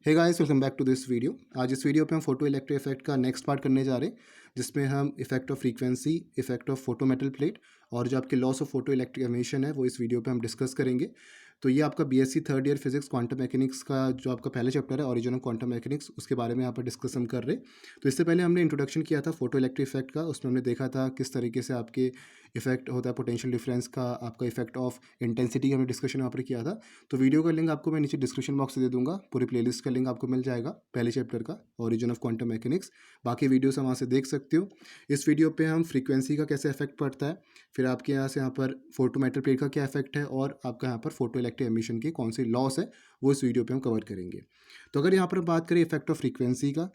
Hey guys, welcome back to this video. आज इस video पे हम फोटो इलेक्ट्रिक इफेक्ट का नेक्स्ट पार्ट करने जा रहे हैं, जिसमें हम effect of frequency, effect of photo metal plate और जो आपके laws of photo electric emission है वो इस वीडियो पे हम डिस्कस करेंगे। तो ये आपका BSc third year physics quantum mechanics का जो आपका पहला चैप्टर है, ऑरिजिन ऑफ क्वांटम मैकेनिक्स, उसके बारे में यहाँ पर डिस्कस हम कर रहे हैं। तो इससे पहले हमने इंट्रोडक्शन किया था फोटो इलेक्ट्रिक इफेक्ट का। उसमें हमने देखा था किस तरीके से आपके इफेक्ट होता है पोटेंशियल डिफरेंस का, आपका इफेक्ट ऑफ इंटेंसिटी, हमने डिस्कशन यहाँ पर किया था। तो वीडियो का लिंक आपको मैं नीचे डिस्क्रिप्शन बॉक्स में दे दूंगा। पूरी प्लेलिस्ट का लिंक आपको मिल जाएगा पहले चैप्टर का, ऑरिजिन ऑफ क्वांटम मैकेनिक्स। बाकी वीडियोस हम वहाँ से देख सकते हो। इस वीडियो पे हम फ्रीक्वेंसी का कैसे इफेक्ट पड़ता है, फिर आपके यहाँ से यहाँ पर फोटो मेटल प्लेट का क्या इफेक्ट है, और आपका यहाँ पर फोटो इलेक्ट्रिक एमिशन की कौन सी लॉस है, वो इस वीडियो पे हम कवर करेंगे। तो अगर यहाँ पर हम बात करें इफेक्ट ऑफ फ्रीक्वेंसी का,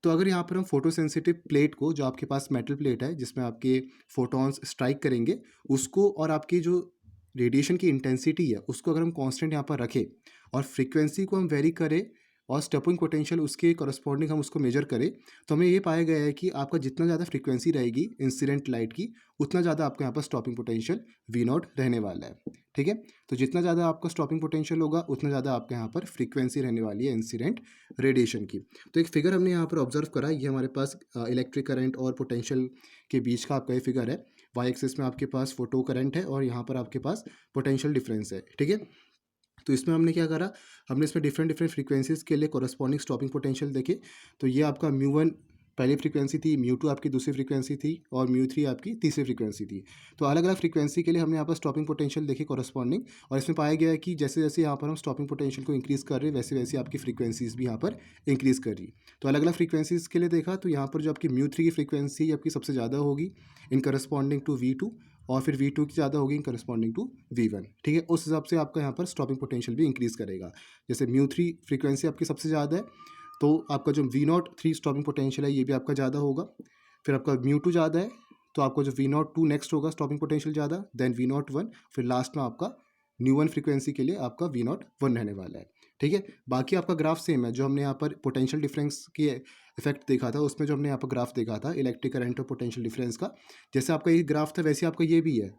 तो अगर यहाँ पर हम फोटो सेंसिटिव प्लेट को, जो आपके पास मेटल प्लेट है जिसमें आपके फोटॉन्स स्ट्राइक करेंगे, उसको और आपकी जो रेडिएशन की इंटेंसिटी है उसको अगर हम कांस्टेंट यहाँ पर रखें और फ्रीक्वेंसी को हम वेरी करें और स्टॉपिंग पोटेंशियल उसके करस्पॉन्डिंग हम उसको मेजर करें, तो हमें ये पाया गया है कि आपका जितना ज़्यादा फ्रीक्वेंसी रहेगी इंसिडेंट लाइट की, उतना ज़्यादा आपका यहाँ पर स्टॉपिंग पोटेंशियल वी नॉट रहने वाला है। ठीक है, तो जितना ज़्यादा आपका स्टॉपिंग पोटेंशियल होगा उतना ज़्यादा आपके यहाँ पर फ्रीक्वेंसी रहने वाली है इंसिडेंट रेडिएशन की। तो एक फिगर हमने यहाँ पर ऑब्जर्व करा, ये हमारे पास इलेक्ट्रिक करंट और पोटेंशियल के बीच का आपका ये फिगर है। वाई एक्सिस में आपके पास फोटो करंट है और यहाँ पर आपके पास पोटेंशियल डिफरेंस है। ठीक है, तो इसमें हमने क्या करा, हमने इसमें डिफरेंट डिफरेंट फ्रीक्वेंसीज के लिए कोरस्पॉन्डिंग स्टॉपिंग पोटेंशियल देखे। तो ये आपका म्यू वन पहली फ्रीक्वेंसी थी, म्यू टू आपकी दूसरी फ्रीक्वेंसी थी, और म्यू थ्री आपकी तीसरी फ्रीक्वेंसी थी। तो अलग अलग फ्रीक्वेंसी के लिए हमने यहाँ पर स्टॉपिंग पोटेंशियल देखी कोरस्पॉन्डिंग, और इसमें पाया गया है कि जैसे जैसे यहाँ पर हम स्टॉपिंग पोटेंशियल को इंक्रीज़ कर रहे हैं वैसे वैसे आपकी फ्रीक्वेंसीज भी यहाँ पर इंक्रीज़ कर रही। तो अलग अलग फ्रीक्वेंसीज के लिए देखा, तो यहाँ पर जो आपकी म्यू थ्री की फ्रीक्वेंसी आपकी सबसे ज़्यादा होगी इन करस्पॉन्डिंग टू V2, और फिर V2 की ज़्यादा होगी इन करस्पॉन्डिंग टू V1। ठीक है, उस हिसाब से आपका यहाँ पर स्टॉपिंग पोटेंशियल भी इंक्रीज़ करेगा। जैसे म्यू थ्री फ्रीक्वेंसी आपकी सबसे ज़्यादा है, तो आपका जो V03 स्टॉपिंग पोटेंशियल है ये भी आपका ज़्यादा होगा। फिर आपका म्यू टू ज़्यादा है, तो आपका जो V02 नेक्स्ट होगा स्टॉपिंग पोटेंशियल ज़्यादा, देन V01, फिर लास्ट में आपका न्यू वन फ्रीक्वेंसी के लिए आपका V01 रहने वाला है। ठीक है, बाकी आपका ग्राफ सेम है। जो हमने यहाँ पर पोटेंशियल डिफरेंस के इफेक्ट देखा था, उसमें जो हमने यहाँ पर ग्राफ देखा था इलेक्ट्रिक करंट और पोटेंशियल डिफरेंस का, जैसे आपका ये ग्राफ था वैसे आपका ये भी है।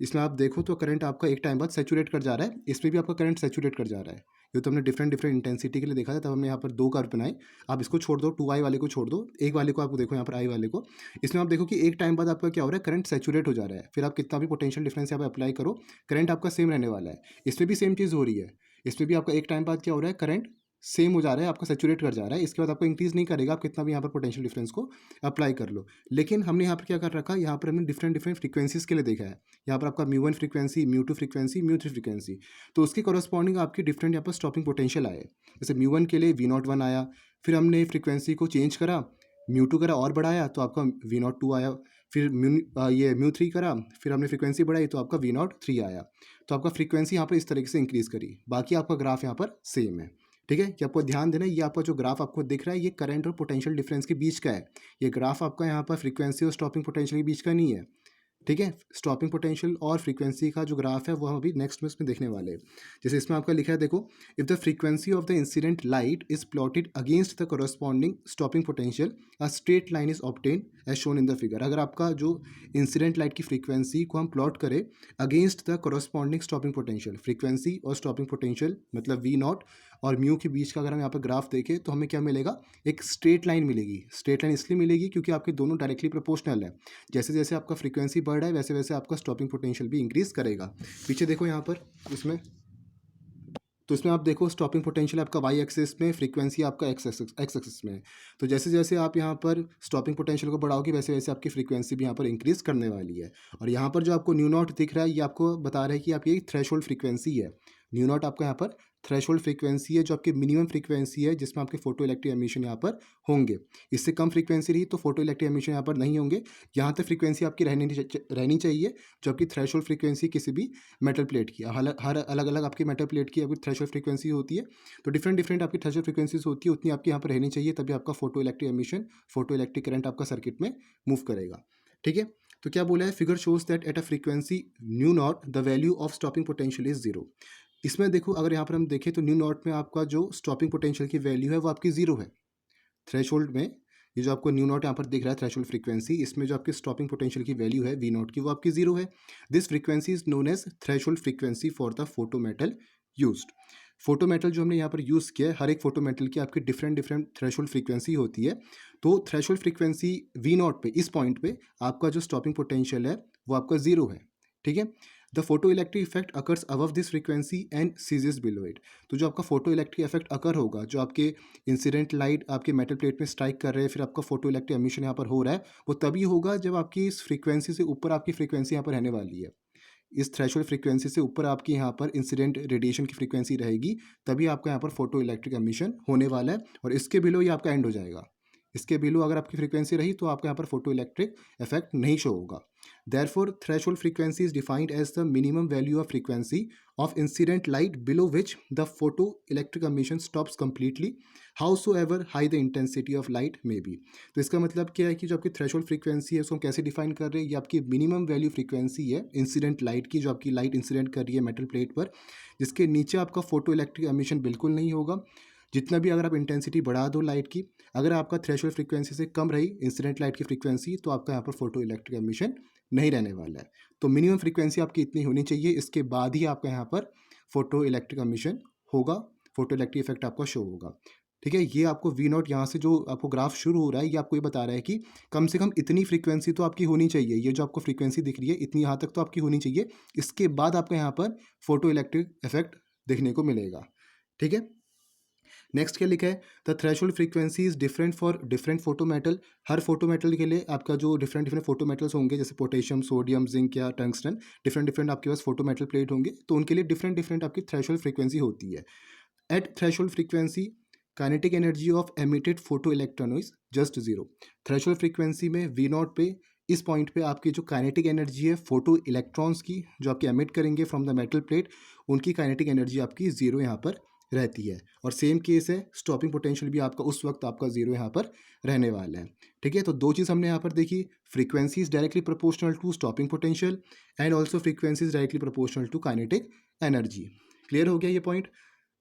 इसमें आप देखो तो करंट आपका एक टाइम बाद सेचुरेट कर जा रहा है, इसमें भी आपका करंट सेचुरेट कर जा रहा है। ये तो हमने डिफरेंट डिफरेंट इंटेंसिटी के लिए देखा था, तब हमने यहाँ पर दो कर्व बनाए। आप इसको छोड़ दो, 2i वाले को छोड़ दो, एक वाले को आपको देखो यहाँ पर i वाले को। इसमें आप देखो कि एक टाइम बाद आपका क्या हो रहा है, करंट सेचुरेट हो जा रहा है। फिर आप कितना भी पोटेंशियल डिफरेंस यहाँ पर अप्लाई करो, करंट आपका सेम रहने वाला है। इसमें भी सेम चीज़ हो रही है, इसमें भी आपका एक टाइम बाद क्या हो रहा है, करंट सेम हो जा रहा है, आपका सेचुरेट कर जा रहा है। इसके बाद आपको इंक्रीज़ नहीं करेगा, आप कितना भी यहाँ पर पोटेंशियल डिफरेंस को अप्लाई कर लो। लेकिन हमने यहाँ पर क्या कर रखा, यहाँ पर हमने डिफरेंट डिफरेंट फ्रीक्वेंसीज़ के लिए देखा है। यहाँ पर आपका mu one frequency, mu two frequency, mu three frequency, तो उसके कॉरस्पॉन्डिंग आपकी डिफरेंट यहाँ पर स्टॉपिंग पोटेंशियल आए। जैसे म्यू वन के लिए V01 आया, फिर हमने फ्रीक्वेंसी को चेंज करा, म्यू टू करा और बढ़ाया तो आपका V02 आया। फिर म्यू थ्री करा, फिर हमने फ्रीक्वेंसी बढ़ाई तो आपका V03 आया। तो आपका फ्रीक्वेंसी यहाँ पर इस तरीके से इंक्रीज़ करी। बाकी आपका ग्राफ यहाँ पर सेम है। ठीक है, कि आपको ध्यान देना, ये आपका जो ग्राफ आपको दिख रहा है ये करंट और पोटेंशियल डिफरेंस के बीच का है। ये ग्राफ आपका यहाँ पर फ्रीक्वेंसी और स्टॉपिंग पोटेंशियल के बीच का नहीं है। ठीक है, स्टॉपिंग पोटेंशियल और फ्रीक्वेंसी का जो ग्राफ है वो हम अभी नेक्स्ट में इसमें देखने वाले हैं। जैसे इसमें आपका लिखा है, देखो, if the frequency of the incident light is plotted against the corresponding stopping potential, a straight line is obtained as shown in the figure. अगर आपका जो इंसिडेंट लाइट की फ्रीक्वेंसी को हम प्लॉट करें against the corresponding stopping potential, frequency और stopping potential मतलब V0 और म्यू के बीच का अगर हम यहाँ पर ग्राफ देखें तो हमें क्या मिलेगा, एक स्ट्रेट लाइन मिलेगी। स्ट्रेट लाइन इसलिए मिलेगी क्योंकि आपके दोनों डायरेक्टली प्रोपोर्शनल है। जैसे जैसे आपका फ्रीक्वेंसी बढ़ रहा है वैसे वैसे आपका स्टॉपिंग पोटेंशियल भी इंक्रीज करेगा। पीछे देखो यहाँ पर इसमें, तो इसमें आप देखो स्टॉपिंग पोटेंशियल आपका वाई एक्सिस में, फ्रीक्वेंसी आपका एक्स एक्सिस में है। तो जैसे जैसे आप यहाँ पर स्टॉपिंग पोटेंशियल को बढ़ाओगे वैसे वैसे आपकी फ्रीक्वेंसी भी यहाँ पर इंक्रीज करने वाली है। और यहाँ पर जो आपको न्यू नॉट दिख रहा है ये आपको बता रहा है कि आपकी थ्रेशोल्ड फ्रीक्वेंसी है। न्यू नॉट आपका यहाँ पर थ्रेशोल्ड फ्रीक्वेंसी है, जो आपकी मिनिमम फ्रीक्वेंसी है जिसमें आपके फोटो इलेक्ट्रिक एमिशन यहाँ पर होंगे। इससे कम फ्रीक्वेंसी रही तो फोटो इलेक्ट्रिक एमिशन यहाँ पर नहीं होंगे। यहाँ तक फ्रीक्वेंसी आपकी रहनी चाहिए जो आपकी थ्रेशोल्ड फ्रीक्वेंसी किसी भी मेटल प्लेट की। हर अलग अलग आपकी मेटल प्लेट की आपकी थ्रेशोल्ड फ्रीक्वेंसी होती है, तो डिफरेंट डिफरेंट आपकी थ्रेशोल्ड फ्रीक्वेंसीज होती है, उतनी आपकी यहाँ पर रहनी चाहिए, तभी आपका photo electric emission, photo electric current आपका सर्किट में मूव करेगा। ठीक है, तो क्या बोला है, figure shows that at a frequency new not the value of stopping potential is zero. इसमें देखो अगर यहाँ पर हम देखें तो न्यू नॉट में आपका जो स्टॉपिंग पोटेंशियल की वैल्यू है वो आपकी जीरो है। थ्रेशोल्ड में ये जो आपको न्यू नॉट यहाँ पर दिख रहा है थ्रेशोल्ड फ्रीक्वेंसी, इसमें जो आपकी स्टॉपिंग पोटेंशियल की वैल्यू है V0 की वो आपकी जीरो है। This frequency is known as threshold frequency for the photo metal used. Photo metal जो हमने यहाँ पर यूज़ किया है, हर एक फोटो मेटल की आपकी डिफरेंट डिफरेंट थ्रेशोल्ड फ्रीक्वेंसी होती है। तो थ्रेशोल्ड फ्रीक्वेंसी वी नॉट पे, इस पॉइंट पे आपका जो स्टॉपिंग पोटेंशियल है वो आपका ज़ीरो है, ठीक है। The photo electric effect occurs above this frequency and ceases below it. तो जो आपका फोटो इलेक्ट्रिक इफेक्ट अकर होगा, जो आपके इंसिडेंट लाइट आपके मेटल प्लेट में स्ट्राइक कर रहे हैं, फिर आपका फोटो इलेक्ट्रिक एमिशन यहाँ पर हो रहा है, वो तभी होगा जब आपकी इस फ्रीक्वेंसी से ऊपर आपकी फ्रीक्वेंसी यहाँ पर रहने वाली है। इस थ्रेशोल्ड फ्रीक्वेंसी से ऊपर आपकी यहाँ पर इंसिडेंट रेडिएशन की फ्रीक्वेंसी रहेगी, तभी आपका यहाँ पर फोटो इलेक्ट्रिक एमिशन होने वाला है, और इसके बिलो ही आपका एंड हो जाएगा। इसके बिलो अगर आपकी फ्रीक्वेंसी रही तो आपका यहाँ पर फोटो इलेक्ट्रिक इफेक्ट नहीं शो होगा। Therefore, threshold frequency is defined as the minimum value of frequency of incident light below which the photoelectric emission stops completely, howsoever high the intensity of light may be। तो इसका मतलब क्या है कि जो आपकी थ्रेशोल्ड फ्रीक्वेंसी है उसको हम कैसे डिफाइन कर रहे हैं, ये आपकी मिनिमम वैल्यू फ्रीक्वेंसी है इंसिडेंट लाइट की, जो आपकी लाइट इंसिडेंट कर रही है मेटल प्लेट पर, जिसके नीचे आपका फोटो इलेक्ट्रिक एमिशन बिल्कुल नहीं होगा। जितना भी अगर आप इंटेंसिटी बढ़ा दो लाइट की, अगर आपका थ्रेशोल्ड फ्रीक्वेंसी से कम रही इंसिडेंट लाइट की फ्रीक्वेंसी, तो आपका यहाँ पर फोटो इलेक्ट्रिक एमिशन नहीं रहने वाला है। तो मिनिमम फ्रीक्वेंसी आपकी इतनी होनी चाहिए, इसके बाद ही आपका यहाँ पर फोटो इलेक्ट्रिक एमिशन होगा, फोटो इलेक्ट्रिक इफेक्ट आपका शो होगा, ठीक है। ये आपको वी नॉट यहाँ से जो आपको ग्राफ शुरू हो रहा है, ये आपको ये बता रहा है कि कम से कम इतनी फ्रीक्वेंसी तो आपकी होनी चाहिए, ये जो आपको फ्रीक्वेंसी दिख रही है इतनी यहाँ तक तो आपकी होनी चाहिए, इसके बाद आपका यहाँ पर फोटो इलेक्ट्रिक इफेक्ट देखने को मिलेगा, ठीक है। नेक्स्ट क्या लिखा है, the threshold frequency is different for different photo metal. Her photo metal के लिए आपका जो डिफरेंट डिफरेंट फोटो मेटल्स होंगे, जैसे पोटेशियम, सोडियम, जिंक या टंगस्टन, डिफरेंट डिफरेंट आपके पास फोटो मेटल प्लेट होंगे, तो उनके लिए डिफरेंट डिफरेंट आपकी थ्रेशोल्ड फ्रीक्वेंसी होती है। At threshold frequency kinetic energy of emitted photo electron is just zero. Threshold frequency में वी नॉट पे, इस पॉइंट पे आपकी जो काइनेटिक एनर्जी है फोटो इलेक्ट्रॉन्स की, जो आपके एमिट करेंगे फ्रॉम द मेटल प्लेट, उनकी काइनेटिक एनर्जी आपकी जीरो यहाँ पर रहती है। और सेम केस है, स्टॉपिंग पोटेंशियल भी आपका उस वक्त आपका जीरो यहाँ पर रहने वाला है, ठीक है। तो दो चीज़ हमने यहाँ पर देखी, frequency is directly proportional to stopping potential and also frequency is directly proportional to kinetic energy. Clear हो गया ये पॉइंट।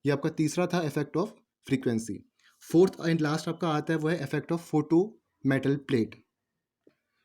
ये आपका तीसरा था effect of frequency. Fourth and last आपका आता है वो है effect of photo metal plate.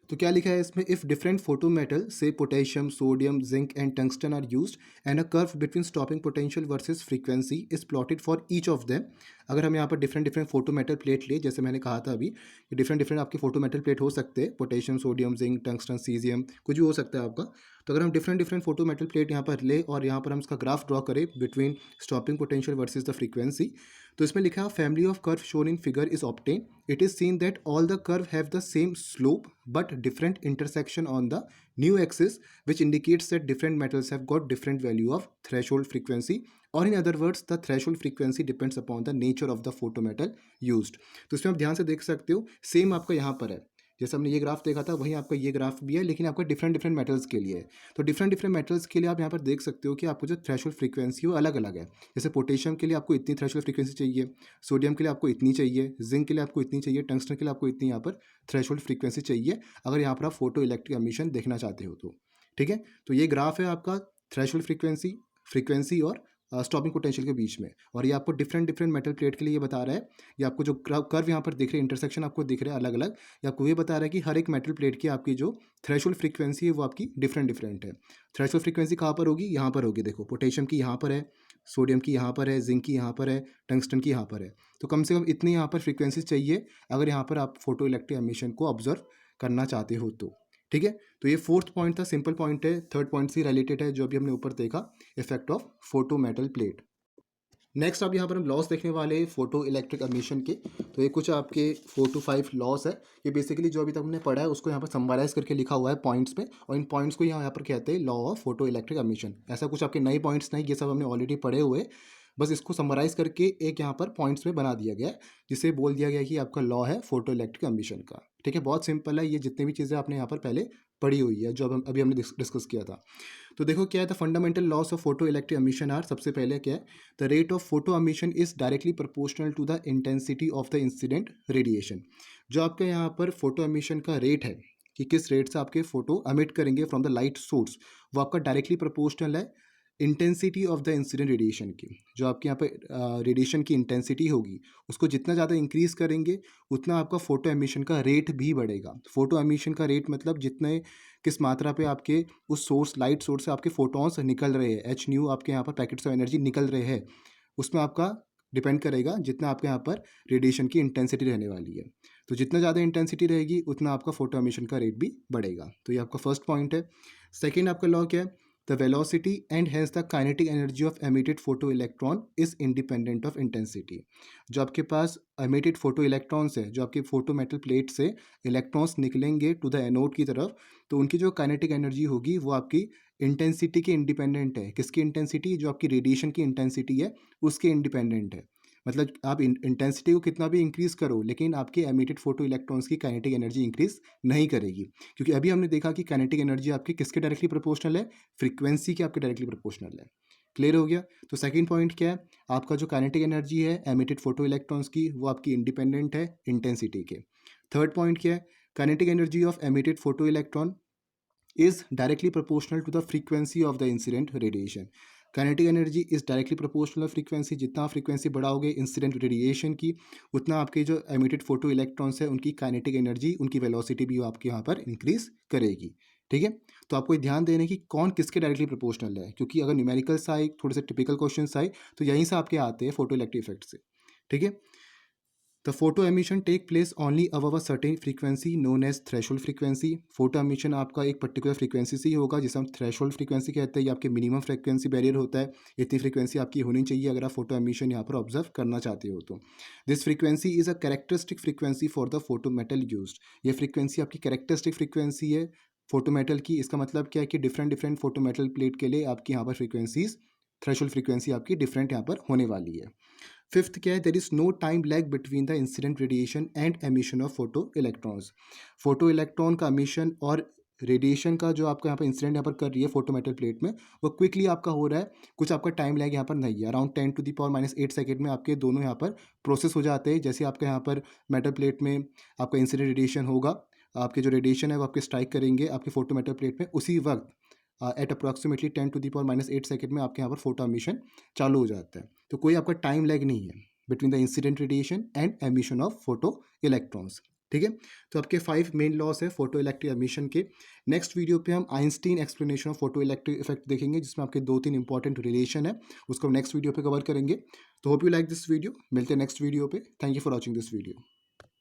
तो क्या लिखा है इसमें, इफ डिफरेंट फोटो मेटल से potassium, sodium, zinc and tungsten are used and a curve between stopping potential versus frequency is plotted for each of them. अगर हम यहाँ पर different different photo metal plate ले, जैसे मैंने कहा था अभी, डिफरेंट डिफरेंट आपके फोटो मेटल प्लेट हो सकते हैं, potassium, sodium, zinc, tungsten, caesium, कुछ भी हो सकता है आपका। तो अगर हम different different photo metal plate यहाँ पर ले और यहाँ पर हम इसका ग्राफ ड्रॉ करें between stopping potential versus the frequency, तो इसमें लिखा है family of curve shown in figure is obtain. It is seen that all the curve have the same slope but different intersection on the new axis, which indicates that different metals have got different value of threshold frequency, or in other words the threshold frequency depends upon the nature of the photometal used। तो इसमें आप ध्यान से देख सकते हो, same आपका यहाँ पर है, जैसे हमने ये ग्राफ देखा था वहीं आपका ये ग्राफ भी है, लेकिन आपका डिफरेंट डिफरेंट मेटल्स के लिए है। तो डिफरेंट डिफरेंट मेटल्स के लिए आप यहाँ पर देख सकते हो कि आपको जो थ्रेशोल्ड फ्रीक्वेंसी वो अलग अलग है। जैसे पोटेशियम के लिए आपको इतनी थ्रेशोल्ड फ्रीक्वेंसी चाहिए, सोडियम के लिए आपको इतनी चाहिए, जिंक के लिए आपको इतनी चाहिए, टंगस्टन के लिए आपको इतनी यहाँ पर थ्रेशोल्ड फ्रीक्वेंसी चाहिए, अगर यहाँ पर आप फोटो इलेक्ट्रिक एमिशन देखना चाहते हो तो, ठीक है। तो ये ग्राफ है आपका थ्रेशोल्ड फ्रीक्वेंसी और स्टॉपिंग पोटेंशियल के बीच में, और ये आपको डिफरेंट डिफरेंट मेटल प्लेट के लिए ये बता रहा है। ये आपको जो कर्व यहाँ पर दिख रहे हैं, इंटरसेक्शन आपको दिख रहे हैं अलग अलग, ये आपको ये बता रहा है कि हर एक मेटल प्लेट की आपकी जो थ्रेशोल्ड फ्रीक्वेंसी है वो आपकी डिफरेंट डिफरेंट है। थ्रेशोल्ड फ्रीक्वेंसी कहाँ पर होगी, यहाँ पर होगी, देखो पोटेशियम की यहाँ पर है, सोडियम की यहाँ पर है, जिंक की यहाँ पर है, टंगस्टन की यहाँ पर है। तो कम से कम इतनी यहाँ पर फ्रीक्वेंसी चाहिए अगर यहाँ पर आप फोटो इलेक्ट्रिक एमिशन को ऑब्जर्व करना चाहते हो तो, ठीक है। तो ये फोर्थ पॉइंट था, सिंपल पॉइंट है, थर्ड पॉइंट से रिलेटेड है जो अभी हमने ऊपर देखा, effect of photo metal plate. Next अब यहाँ पर हम लॉस देखने वाले हैं फोटो इलेक्ट्रिक एमिशन के। तो ये कुछ आपके 4 to 5 लॉस है, ये बेसिकली जो अभी तक हमने पढ़ा है उसको यहाँ पर समराइज करके लिखा हुआ है पॉइंट्स पे, और इन पॉइंट्स को यहाँ पर कहते हैं law of photo electric emission. ऐसा कुछ आपके नए पॉइंट्स नहीं, ये सब हमने ऑलरेडी पढ़े हुए, बस इसको समराइज करके एक यहाँ पर पॉइंट्स में बना दिया गया है, जिसे बोल दिया गया कि आपका लॉ है फोटो इलेक्ट्रिक एमिशन का, ठीक है। बहुत सिंपल है, ये जितनी भी चीज़ें आपने यहाँ पर पहले पढ़ी हुई है जो अभी हमने डिस्कस किया था। तो देखो क्या है, the fundamental laws of photo electric emission are, सबसे पहले क्या है, the rate of photo emission is directly proportional to the intensity of the incident radiation. जो आपके यहाँ पर फोटो एमिशन का रेट है कि किस रेट से आपके फोटो एमिट करेंगे फ्रॉम द लाइट सोर्स, वो आपका डायरेक्टली प्रोपोर्शनल है intensity of the incident radiation की। जो आपके यहाँ पे रेडिएशन की इंटेंसिटी होगी उसको जितना ज़्यादा इंक्रीज़ करेंगे उतना आपका फोटो एमिशन का रेट भी बढ़ेगा। फोटो एमिशन का रेट मतलब जितने किस मात्रा पे आपके उस सोर्स लाइट सोर्स से आपके फोटोन्स निकल रहे हैं, एच न्यू आपके यहाँ पर पैकेट्स ऑफ एनर्जी निकल रहे हैं, उसमें आपका डिपेंड करेगा जितना आपके यहाँ पर रेडिएशन की इंटेंसिटी रहने वाली है। तो जितना ज़्यादा इंटेंसिटी रहेगी उतना आपका फोटो एमिशन का रेट भी बढ़ेगा। तो ये आपका फर्स्ट पॉइंट है। सेकेंड आपका लॉ क्या है? The velocity and hence the kinetic energy of emitted photo electron is independent of intensity. जो आपके पास एमिटेड फोटो इलेक्ट्रॉन्स है, जो आपके फोटो मेटल प्लेट से इलेक्ट्रॉन्स निकलेंगे टू द एनोड की तरफ, तो उनकी जो काइनेटिक एनर्जी होगी वो आपकी इंटेंसिटी के इंडिपेंडेंट है। किसकी इंटेंसिटी? जो आपकी रेडिएशन की इंटेंसिटी है उसके इंडिपेंडेंट है। मतलब आप इंटेंसिटी को कितना भी इंक्रीज करो लेकिन आपके एमिटेड फोटो इलेक्ट्रॉन्स की काइनेटिक एनर्जी इंक्रीज नहीं करेगी, क्योंकि अभी हमने देखा कि काइनेटिक एनर्जी आपकी किसके डायरेक्टली प्रोपोर्शनल है? फ्रीक्वेंसी के आपके डायरेक्टली प्रोपोर्शनल है। क्लियर हो गया? तो सेकंड पॉइंट क्या है? आपका जो काइनेटिक एनर्जी है एमिटेड फोटो इलेक्ट्रॉन्स की वो आपकी इंडिपेंडेंट है इंटेंसिटी के। थर्ड पॉइंट क्या है? Kinetic energy of emitted photo electron is directly proportional to the frequency of the incident radiation. Kinetic energy is directly proportional frequency. जितना frequency बढ़ाओगे incident radiation की, उतना आपके जो एमिटेड फोटो इलेक्ट्रॉन्स है उनकी काइनेटिक एनर्जी, उनकी वेलोसिटी भी आपके यहाँ पर इंक्रीज करेगी। ठीक है, तो आपको ध्यान देने की कौन किसके डायरेक्टली प्रोपोर्शनल है, क्योंकि अगर न्यूमेरिकल्स आए, थोड़े से टिपिकल क्वेश्चन आए, तो यहीं से आपके आते हैं फोटो इलेक्ट्रिक इफेक्ट से। ठीक है, The photo emission take place only above a certain frequency known as threshold frequency. Photo emission आपका एक पर्टिकुलर फ्रीक्वेंसी से ही होगा जिसे हम थ्रेशोल्ड फ्रीक्वेंसी कहते हैं। ये आपके मिनिमम फ्रीक्वेंसी बैरियर होता है। इतनी फ्रीक्वेंसी आपकी होनी चाहिए अगर आप फोटो एमिशन यहाँ पर ऑब्जर्व करना चाहते हो तो। This frequency is a characteristic frequency for the photo metal used. ये फ्रीक्वेंसी आपकी कैरेक्टरिस्टिक फ्रीक्वेंसी है फोटो मेटल की। इसका मतलब क्या है कि different different photo metal plate के लिए आपकी यहाँ पर फ्रीक्वेंसीज, थ्रेशोल्ड फ्रीक्वेंसी आपकी डिफरेंट यहाँ पर होने वाली है। फिफ्थ क्या है? There is no time lag between the incident radiation and emission of photo electrons. Photo electron का एमिशन और रेडिएशन का जो आपका यहाँ पर इंसिडेंट यहाँ पर कर रही है फोटो मेटल प्लेट में, वो क्विकली आपका हो रहा है। कुछ आपका टाइम लैग यहाँ पर नहीं है। अराउंड 10⁻⁻8 सेकेंड में आपके दोनों यहाँ पर प्रोसेस हो जाते हैं। जैसे आपका यहाँ पर मेटल प्लेट में आपका इंसिडेंट रेडिएशन होगा, आपके जो रेडिएशन है वो आपके स्ट्राइक करेंगे आपके फोटो मेटल प्लेट में, उसी वक्त एट अप्रॉक्सीमेटली 10⁻�8 सेकेंड में आपके यहाँ पर फोटो एमिशन चालू हो जाता है। तो कोई आपका टाइम लैग नहीं है between the incident radiation and emission of photo electrons. ठीक है, तो आपके 5 मेन लॉस है फोटो इलेक्ट्रिक एमिशन के। नेक्स्ट वीडियो पे हम Einstein explanation of photo electric effect देखेंगे, जिसमें आपके 2-3 इंपॉर्टेंट रिलेशन है, उसको नेक्स्ट वीडियो पे कवर करेंगे। तो hope you like this video. मिलते हैं नेक्स्ट वीडियो पे। Thank you for watching this video.